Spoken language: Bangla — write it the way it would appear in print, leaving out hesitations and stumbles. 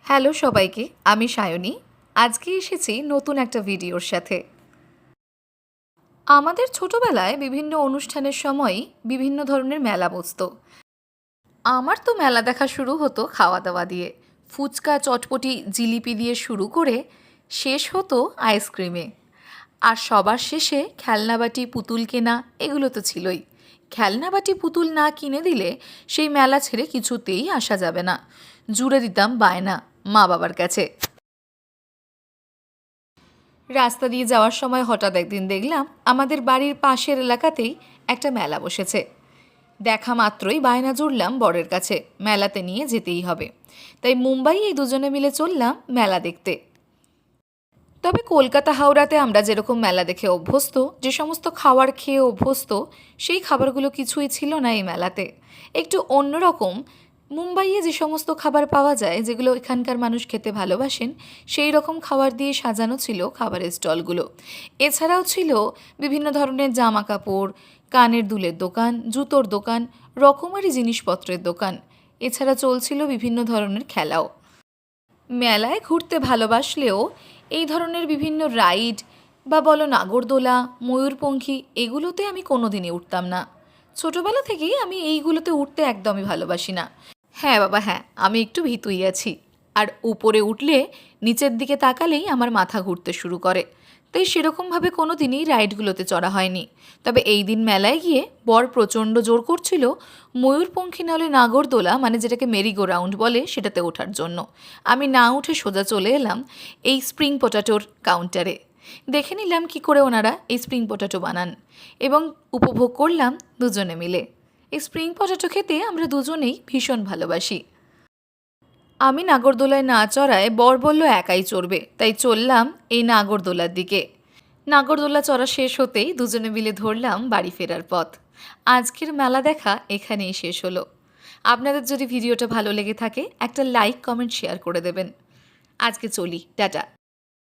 হ্যালো সবাইকে, আমি সায়নী। আজকে এসেছি নতুন একটা ভিডিওর সাথে। আমাদের ছোটবেলায় বিভিন্ন অনুষ্ঠানের সময়ই বিভিন্ন ধরনের মেলা বসতো। আমার তো মেলা দেখা শুরু হতো খাওয়া দাওয়া দিয়ে। ফুচকা, চটপটি, জিলিপি দিয়ে শুরু করে শেষ হতো আইসক্রিমে। আর সবার শেষে খেলনাবাটি, পুতুল কেনা, এগুলো তো ছিলই। খেলনাবাটি, পুতুল না কিনে দিলে সেই মেলা ছেড়ে কিছুতেই আসা যাবে না। জুড়ে দিতাম বায়না মা বাবার কাছে। রাস্তা দিয়ে যাওয়ার সময় হঠাৎ একদিন দেখলাম আমাদের বাড়ির পাশের এলাকাতেই একটা মেলা বসেছে। দেখা মাত্রই বায়না জুড়লাম বরের কাছে, মেলাতে নিয়ে যেতেই হবে। তাই মুম্বাই এই দুজনে মিলে চললাম মেলা দেখতে। তবে কলকাতা হাওড়াতে আমরা যেরকম মেলা দেখে অভ্যস্ত, যে সমস্ত খাবার খেয়ে অভ্যস্ত, সেই খাবারগুলো কিছুই ছিল না এই মেলাতে। একটু অন্যরকম। মুম্বাইয়ে যে সমস্ত খাবার পাওয়া যায়, যেগুলো এখানকার মানুষ খেতে ভালোবাসেন, সেই রকম খাবার দিয়ে সাজানো ছিল খাবারের স্টলগুলো। এছাড়াও ছিল বিভিন্ন ধরনের জামা কাপড়, কানের দুলের দোকান, জুতোর দোকান, রকমারি জিনিসপত্রের দোকান। এছাড়া চলছিল বিভিন্ন ধরনের খেলাও। মেলায় ঘুরতে ভালোবাসলেও এই ধরনের বিভিন্ন রাইড বা বলো নাগরদোলা, ময়ূরপঙ্খী, এগুলোতে আমি কোনোদিনই উঠতাম না। ছোটবেলা থেকেই আমি এইগুলোতে উঠতে একদমই ভালোবাসি না। হ্যাঁ বাবা হ্যাঁ, আমি একটু ভীতুই আছি। আর উপরে উঠলে নিচের দিকে তাকালেই আমার মাথা ঘুরতে শুরু করে। তাই সেরকমভাবে কোনো দিনই রাইডগুলোতে চড়া হয়নি। তবে এই দিন মেলায় গিয়ে বর প্রচণ্ড জোর করছিল ময়ূরপঙ্খী নাহলে নাগরদোলা, মানে যেটাকে মেরিগো রাউন্ড বলে, সেটাতে ওঠার জন্য। আমি না উঠে সোজা চলে এলাম এই স্প্রিং পটাটোর কাউন্টারে। দেখে নিলাম কি করে ওনারা এই স্প্রিং পটাটো বানান এবং উপভোগ করলাম দুজনে মিলে। এই স্প্রিং পটাটো খেতে আমরা দুজনেই ভীষণ ভালোবাসি। আমি নাগরদোলায় না চড়ায় বর বলল একাই চড়বে, তাই চললাম এই নাগরদোলার দিকে। নাগরদোলা চড়া শেষ হতেই দুজনে মিলে ধরলাম বাড়ি ফেরার পথ। আজকের মেলা দেখা এখানেই শেষ হলো। আপনাদের যদি ভিডিওটা ভালো লেগে থাকে একটা লাইক, কমেন্ট, শেয়ার করে দেবেন। আজকে চলি, টাটা।